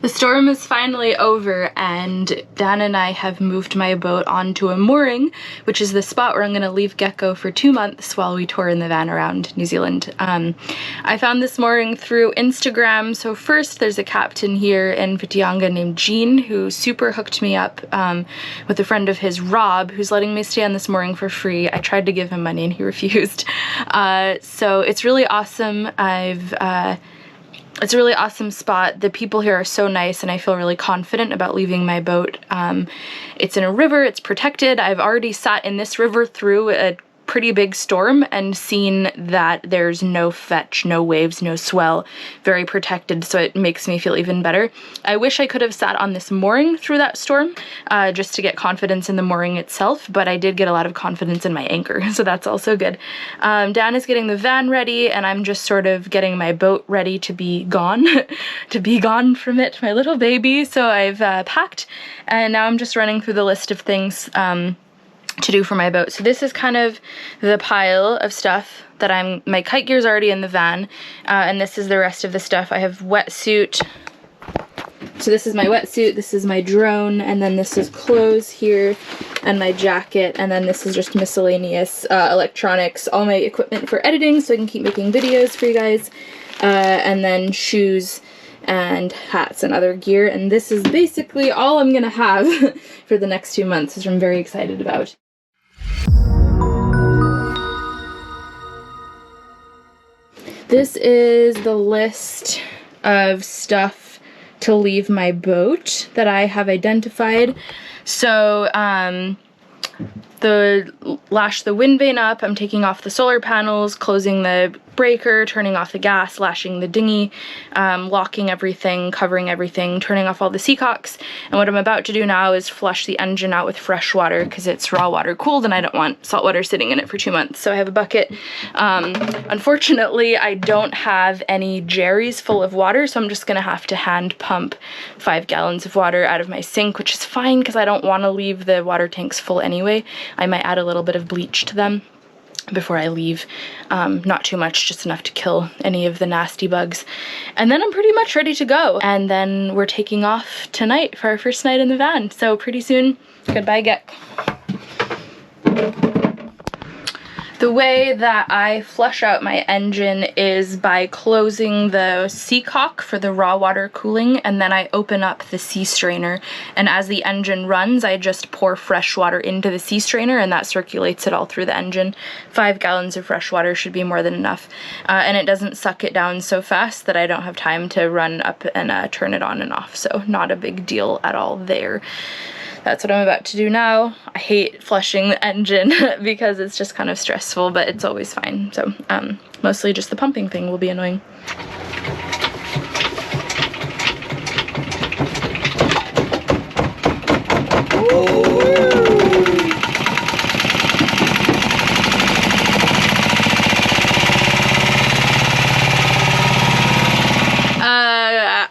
The storm is finally over, and Dan and I have moved my boat onto a mooring, which is the spot where I'm going to leave Gekko for 2 months while we tour in the van around New Zealand. I found this mooring through Instagram. So first there's a captain here in Whitianga named Jean who super hooked me up with a friend of his, Rob, who's letting me stay on this mooring for free. I tried to give him money and he refused. So it's really awesome. It's a really awesome spot. The people here are so nice and I feel really confident about leaving my boat. It's in a river, it's protected. I've already sat in this river through a pretty big storm and seen that there's no fetch, no waves, no swell, very protected, so it makes me feel even better. I wish I could have sat on this mooring through that storm just to get confidence in the mooring itself, but I did get a lot of confidence in my anchor, so that's also good. Dan is getting the van ready and I'm just sort of getting my boat ready to be gone, to be gone from it, my little baby. So I've packed and now I'm just running through the list of things to do for my boat. So this is kind of the pile of stuff that my kite gear's already in the van, and this is the rest of the stuff. I have wetsuit. So this is my wetsuit, this is my drone, and then this is clothes here, and my jacket, and then this is just miscellaneous electronics, all my equipment for editing so I can keep making videos for you guys, and then shoes and hats and other gear, and this is basically all I'm gonna have for the next 2 months, which I'm very excited about. This is the list of stuff to leave my boat that I have identified. So lash the wind vane up, I'm taking off the solar panels, closing the breaker, turning off the gas, lashing the dinghy, locking everything, covering everything, turning off all the seacocks. And what I'm about to do now is flush the engine out with fresh water because it's raw water cooled and I don't want salt water sitting in it for 2 months. So I have a bucket. Unfortunately, I don't have any jerrys full of water, so I'm just gonna have to hand pump 5 gallons of water out of my sink, which is fine because I don't want to leave the water tanks full anyway. I might add a little bit of bleach to them before I leave. Not too much, just enough to kill any of the nasty bugs. And then I'm pretty much ready to go. And then we're taking off tonight for our first night in the van. So pretty soon, goodbye Gekko. The way that I flush out my engine is by closing the seacock for the raw water cooling, and then I open up the sea strainer, and as the engine runs I just pour fresh water into the sea strainer and that circulates it all through the engine. 5 gallons of fresh water should be more than enough, and it doesn't suck it down so fast that I don't have time to run up and turn it on and off, so not a big deal at all there. That's what I'm about to do now. I hate flushing the engine because it's just kind of stressful, but it's always fine. So mostly just the pumping thing will be annoying.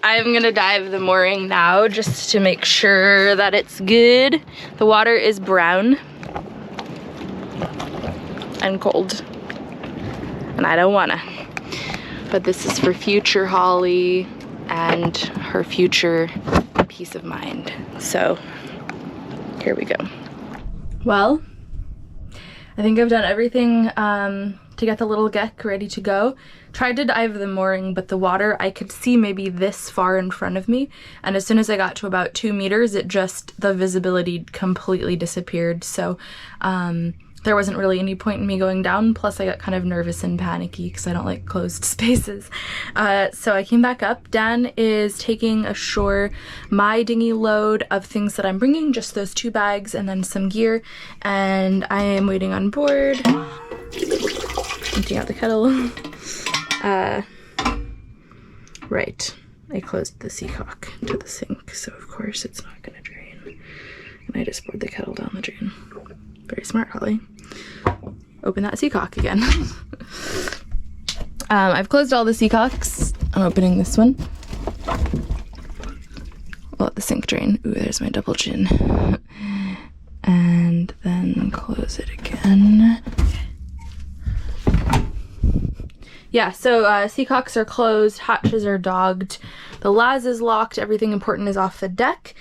I'm gonna dive the mooring now just to make sure that it's good. The water is brown and cold and I don't wanna, but this is for future Holly and her future peace of mind. So here we go. Well, I think I've done everything to get the little Gekko ready to go. Tried to dive the mooring, but the water, I could see maybe this far in front of me, and as soon as I got to about 2 meters, the visibility completely disappeared. So there wasn't really any point in me going down, plus I got kind of nervous and panicky because I don't like closed spaces. So I came back up. Dan is taking ashore my dinghy load of things that I'm bringing, just those 2 bags and then some gear, and I am waiting on board. Emptying out the kettle. Right, I closed the seacock to the sink, so of course it's not gonna drain. And I just poured the kettle down the drain. Very smart, Holly. Open that seacock again. I've closed all the seacocks. I'm opening this one. I'll let the sink drain. Ooh, there's my double chin. And then close it again. yeah, so seacocks are closed, hatches are dogged, the LAS is locked, everything important is off the deck.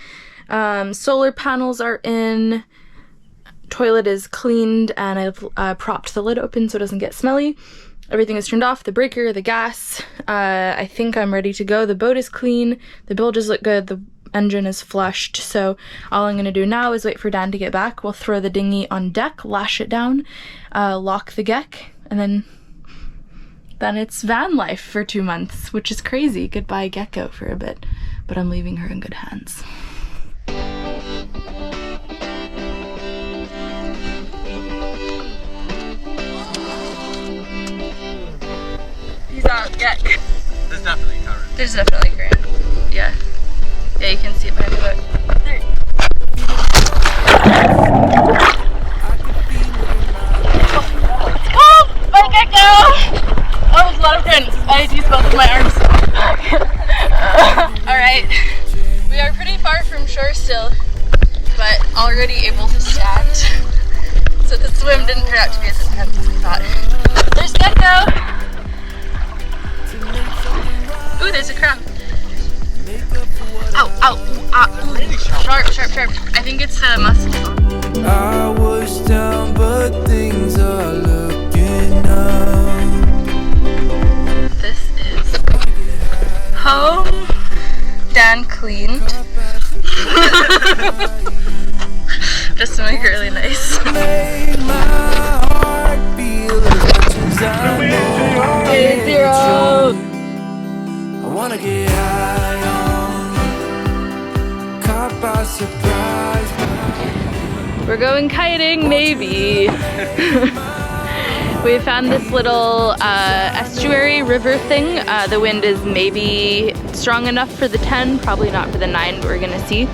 Solar panels are in, toilet is cleaned, and I've propped the lid open so it doesn't get smelly. Everything is turned off, the breaker, the gas. I think I'm ready to go. The boat is clean, the bilges look good, the engine is flushed, so all I'm going to do now is wait for Dan to get back. We'll throw the dinghy on deck, lash it down, lock the Gekko, and then it's van life for 2 months, which is crazy. Goodbye Gekko for a bit, but I'm leaving her in good hands. Peace out, Gekko. There's definitely current. There's definitely current. Yeah. Yeah, you can see it behind the boat. There. Oh, my Gekko! Oh, there's a lot of current. I need to use both of my arms. Alright. We are pretty far from shore still, but already able to stand. So the swim didn't turn out to be as intense as we thought. There's Gekko! Ooh, there's a crab. Ow, ow, ooh, ah. Sharp, sharp, sharp. I think it's the mussel. I was down, but things are looking up. This is home. Dan cleaned. Just to make it really nice. Made my heart feel as much as I know. Hey, zero. I wanna get high on, caught by surprise. We're going kiting, maybe. We found this little estuary river thing. The wind is maybe strong enough for the 10, probably not for the 9, but we're gonna see.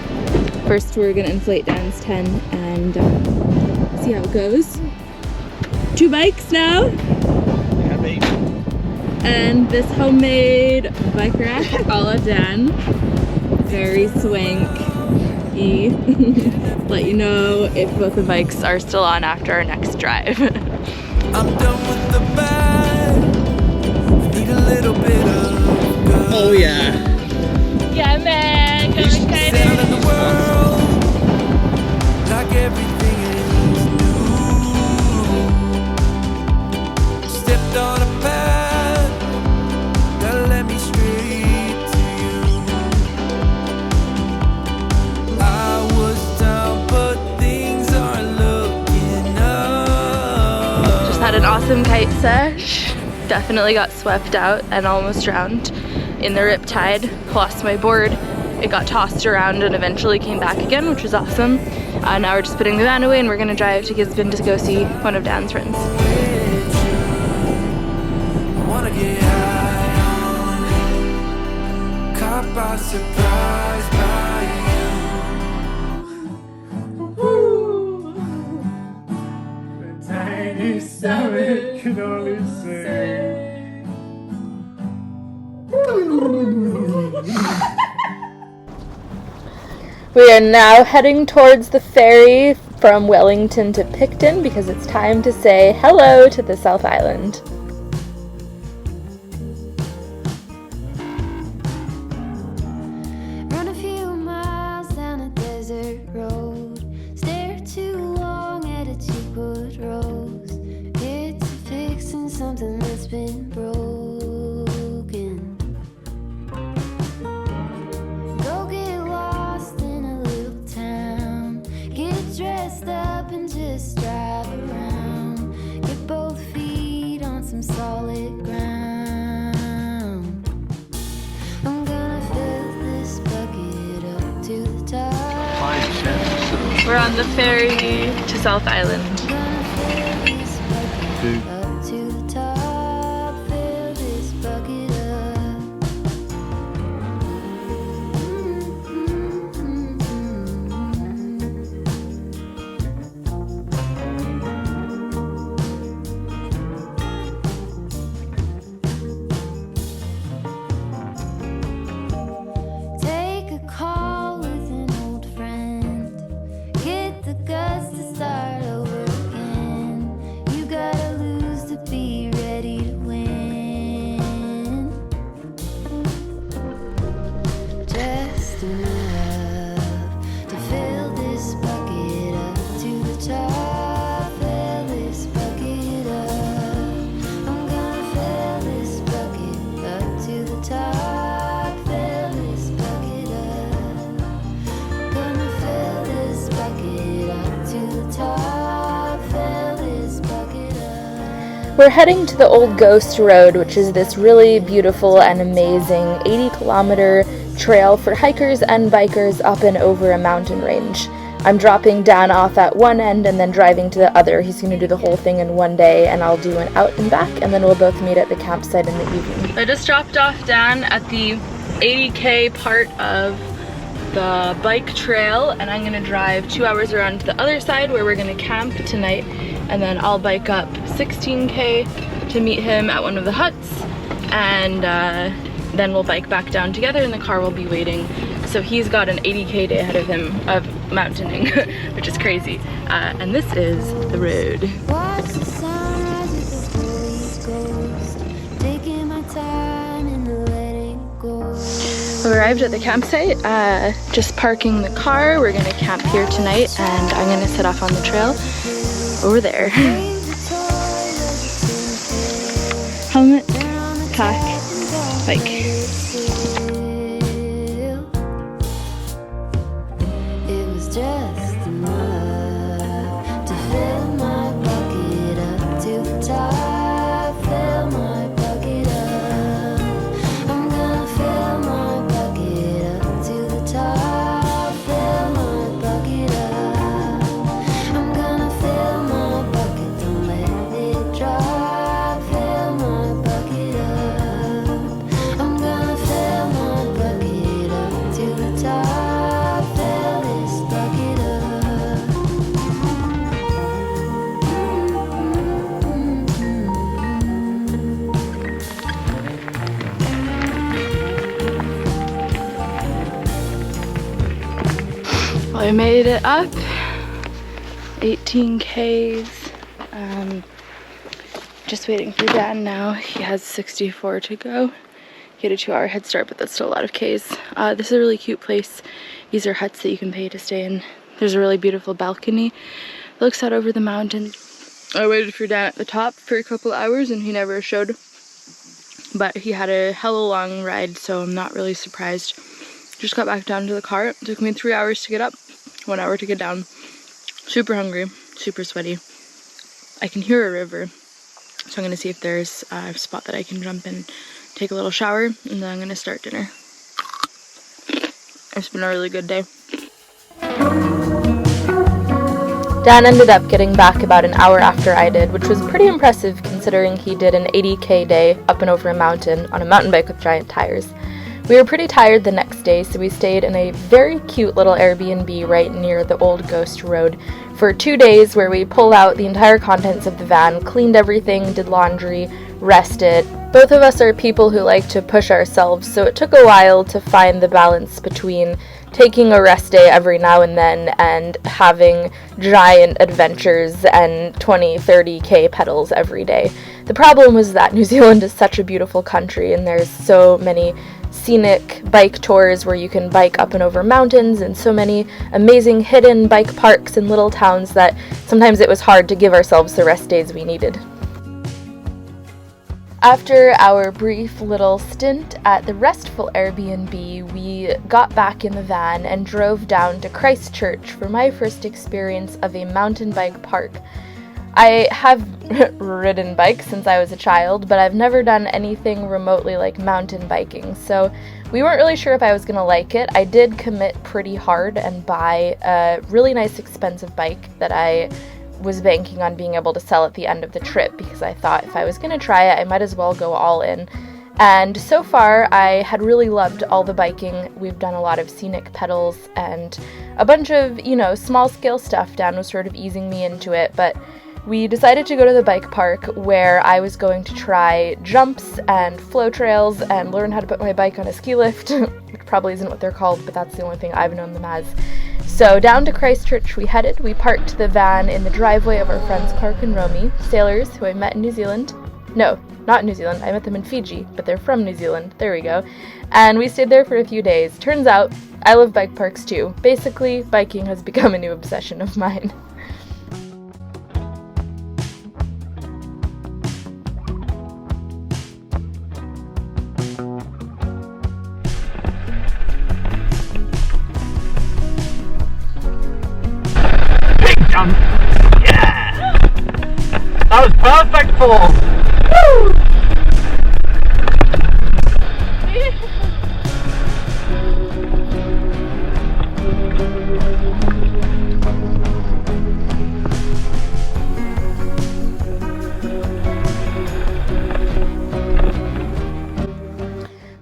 First, we're gonna inflate Dan's 10 and see how it goes. 2 bikes now. Yeah, baby. And this homemade bike rack a la Dan. Very swanky. Let you know if both the bikes are still on after our next drive. I'm done with the bad. Need a little bit of good. Oh yeah. Yeah, man, coming Sound kiting. of the world, like everything is new. Stepped on a path that led me straight to you. I was down, but things are looking up. Just had an awesome kite sesh. Definitely got swept out and almost drowned in the riptide. Lost my board. It got tossed around and eventually came back again, which was awesome. Now we're just putting the van away and we're gonna drive to Gisborne to go see one of Dan's friends. I wanna get high on, caught by surprise by you. The tiny savage can only say. We are now heading towards the ferry from Wellington to Picton because it's time to say hello to the South Island. Run a few miles down a desert road. Stare too long at a cheap-wood rose. It's fixing something that's been broken. Go get lost in a little town. Get dressed up and just drive around. Get both feet on some solid ground. I'm gonna fill this bucket up to the top. Fine chef. We're on the ferry to South Island. Gonna fill this bucket up to the top. Fill this bucket up. Take a call with an old friend. Get the guts to start over just enough to fill this bucket up to the top. Fill this bucket up. I'm gonna fill this bucket up to the top. Fill this bucket up. Gonna fill this bucket up to the top. Fill this bucket up. We're heading to the Old Ghost Road, which is this really beautiful and amazing 80-kilometer trail for hikers and bikers up and over a mountain range. I'm dropping Dan off at one end and then driving to the other. He's going to do the whole thing in one day, and I'll do an out and back, and then we'll both meet at the campsite in the evening. I just dropped off Dan at the 80K part of the bike trail, and I'm going to drive 2 hours around to the other side where we're going to camp tonight, and then I'll bike up 16K to meet him at one of the huts, and then we'll bike back down together and the car will be waiting. So he's got an 80K day ahead of him of mountaining, which is crazy. And this is the road. Watch the sunrise with the Holy Ghost, taking my time and letting go. We arrived at the campsite, just parking the car. We're gonna camp here tonight, and I'm gonna set off on the trail over there. Helmet, pack, bike. It was just enough to fill my bucket up to the top. Fill my bucket up. I'm gonna fill my bucket up to the top. Fill my bucket up. I'm gonna fill my bucket, don't let it drop. Fill my bucket up. I'm gonna fill my bucket up to the top. Fill this bucket up. Well, I made it up 18 Ks. Just waiting for Dan now. He has 64 to go. He had a 2-hour head start, but that's still a lot of Ks. This is a really cute place. These are huts that you can pay to stay in. There's a really beautiful balcony. It looks out over the mountain. I waited for Dan at the top for a couple hours and he never showed. But he had a hella long ride, so I'm not really surprised. Just got back down to the car. It took me 3 hours to get up, 1 hour to get down. Super hungry, super sweaty. I can hear a river, so I'm gonna see if there's a spot that I can jump in, take a little shower, and then I'm gonna start dinner. It's been a really good day. Dan ended up getting back about an hour after I did, which was pretty impressive considering he did an 80K day up and over a mountain on a mountain bike with giant tires. We were pretty tired the next day, so we stayed in a very cute little Airbnb right near the Old Ghost Road for 2 days where we pulled out the entire contents of the van, cleaned everything, did laundry, rested. Both of us are people who like to push ourselves, so it took a while to find the balance between taking a rest day every now and then and having giant adventures and 20-30K pedals every day. The problem was that New Zealand is such a beautiful country and there's so many scenic bike tours where you can bike up and over mountains and so many amazing hidden bike parks in little towns that sometimes it was hard to give ourselves the rest days we needed. After our brief little stint at the restful Airbnb, we got back in the van and drove down to Christchurch for my first experience of a mountain bike park. I have ridden bikes since I was a child, but I've never done anything remotely like mountain biking, so we weren't really sure if I was going to like it. I did commit pretty hard and buy a really nice expensive bike that I was banking on being able to sell at the end of the trip because I thought if I was going to try it, I might as well go all in. And so far, I had really loved all the biking. We've done a lot of scenic pedals and a bunch of, small scale stuff. Dan was sort of easing me into it, but we decided to go to the bike park where I was going to try jumps and flow trails and learn how to put my bike on a ski lift, which probably isn't what they're called, but that's the only thing I've known them as. So down to Christchurch we headed. We parked the van in the driveway of our friends Clark and Romy, sailors who I met in New Zealand. No, not New Zealand, I met them in Fiji, but they're from New Zealand, there we go. And we stayed there for a few days. Turns out, I love bike parks too. Basically, biking has become a new obsession of mine. Yeah! That was perfect form! Woo!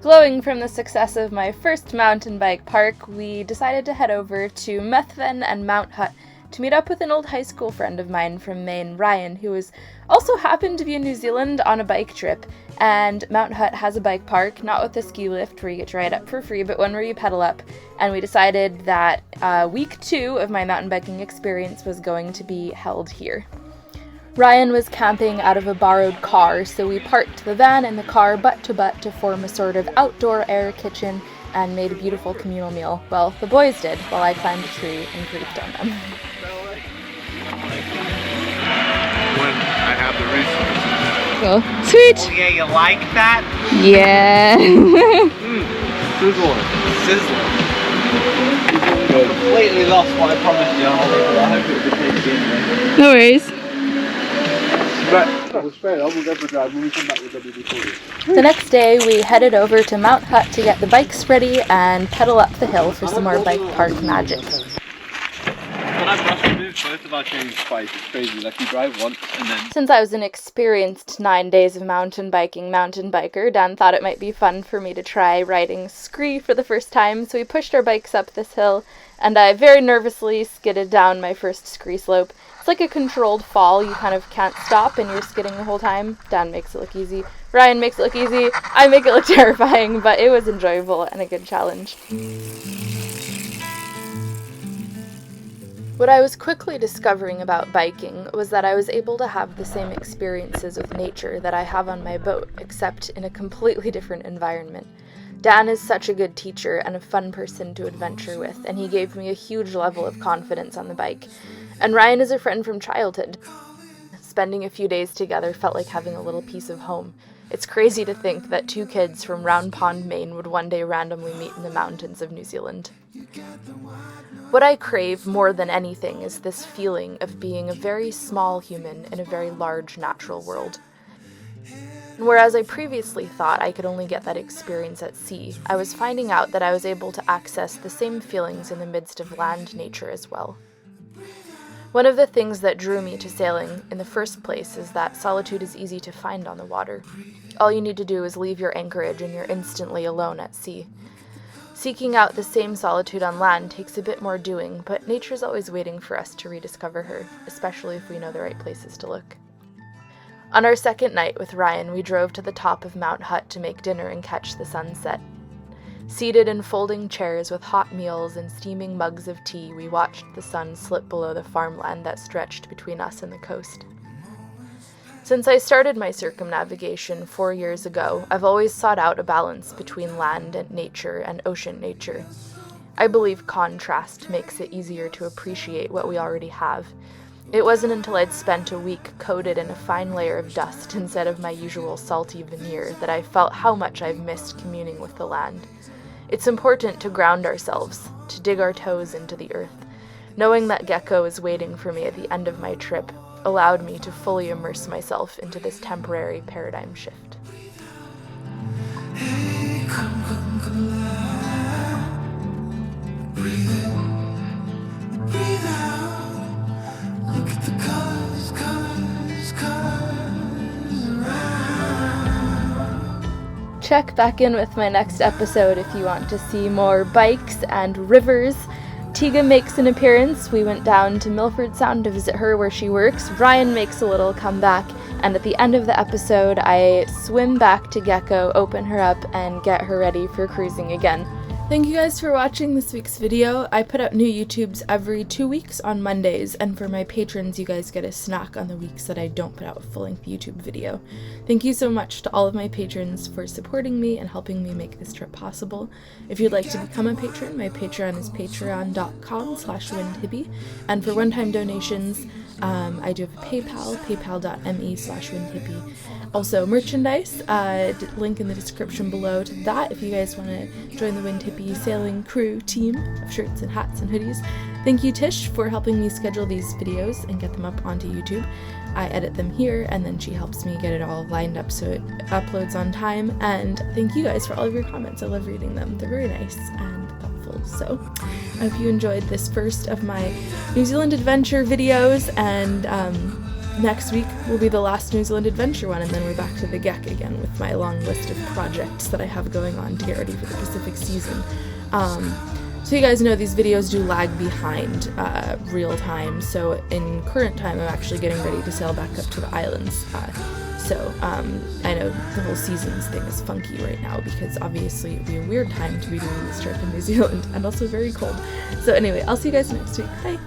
Glowing from the success of my first mountain bike park, we decided to head over to Methven and Mount Hutt to meet up with an old high school friend of mine from Maine, Ryan, who also happened to be in New Zealand on a bike trip. And Mount Hutt has a bike park, not with a ski lift where you get to ride up for free, but one where you pedal up. And we decided that week 2 of my mountain biking experience was going to be held here. Ryan was camping out of a borrowed car, so we parked the van and the car butt to butt to form a sort of outdoor air kitchen and made a beautiful communal meal. Well, the boys did, while I climbed a tree and griefed on them. When I have the resources. Cool. Sweet! Oh yeah, you like that? Yeah! Sizzling. Completely lost what I promised you, Holly, but I hope it will be tasty anyway. No worries. The next day, we headed over to Mount Hutt to get the bikes ready and pedal up the hill for some more bike park magic. When I brush and move, both of our change twice. It's crazy. Like you drive once and then. Since I was an experienced 9 days of mountain biker, Dan thought it might be fun for me to try riding scree for the first time, so we pushed our bikes up this hill, and I very nervously skidded down my first scree slope. It's like a controlled fall. You kind of can't stop and you're skidding the whole time. Dan makes it look easy. Ryan makes it look easy. I make it look terrifying, but it was enjoyable and a good challenge. What I was quickly discovering about biking was that I was able to have the same experiences with nature that I have on my boat, except in a completely different environment. Dan is such a good teacher and a fun person to adventure with, and he gave me a huge level of confidence on the bike. And Ryan is a friend from childhood. Spending a few days together felt like having a little piece of home. It's crazy to think that 2 kids from Round Pond, Maine would one day randomly meet in the mountains of New Zealand. What I crave more than anything is this feeling of being a very small human in a very large natural world. Whereas I previously thought I could only get that experience at sea, I was finding out that I was able to access the same feelings in the midst of land nature as well. One of the things that drew me to sailing in the first place is that solitude is easy to find on the water. All you need to do is leave your anchorage and you're instantly alone at sea. Seeking out the same solitude on land takes a bit more doing, but nature's always waiting for us to rediscover her, especially if we know the right places to look. On our second night with Ryan, we drove to the top of Mount Hutt to make dinner and catch the sunset. Seated in folding chairs with hot meals and steaming mugs of tea, we watched the sun slip below the farmland that stretched between us and the coast. Since I started my circumnavigation 4 years ago, I've always sought out a balance between land and nature and ocean nature. I believe contrast makes it easier to appreciate what we already have. It wasn't until I'd spent a week coated in a fine layer of dust instead of my usual salty veneer that I felt how much I've missed communing with the land. It's important to ground ourselves, to dig our toes into the earth. Knowing that Gekko is waiting for me at the end of my trip allowed me to fully immerse myself into this temporary paradigm shift. Hey, come alive. Breathe in, breathe out. Look at the colors around. Check back in with my next episode if you want to see more bikes and rivers. Tiga makes an appearance. We went down to Milford Sound to visit her where she works. Ryan makes a little comeback, and at the end of the episode, I swim back to Gekko, open her up, and get her ready for cruising again. Thank you guys for watching this week's video. I put out new YouTubes every 2 weeks on Mondays, and for my patrons, you guys get a snack on the weeks that I don't put out a full-length YouTube video. Thank you so much to all of my patrons for supporting me and helping me make this trip possible. If you'd like to become a patron, my Patreon is patreon.com/windhippie, and for one-time donations, I do have a PayPal, paypal.me/windhippie. Also merchandise, link in the description below to that if you guys want to join the Wind Hippie sailing crew team of shirts and hats and hoodies. Thank you, Tish, for helping me schedule these videos and get them up onto YouTube. I edit them here, and then she helps me get it all lined up so it uploads on time. And thank you guys for all of your comments. I love reading them. They're very nice and thoughtful. So I hope you enjoyed this first of my New Zealand adventure videos, and next week will be the last New Zealand adventure one, and then we're back to the Gekko again with my long list of projects that I have going on to get ready for the Pacific season. So you guys know these videos do lag behind real time, so in current time I'm actually getting ready to sail back up to the islands. I know the whole seasons thing is funky right now because obviously it would be a weird time to be doing this trip in New Zealand and also very cold. So anyway, I'll see you guys next week. Bye!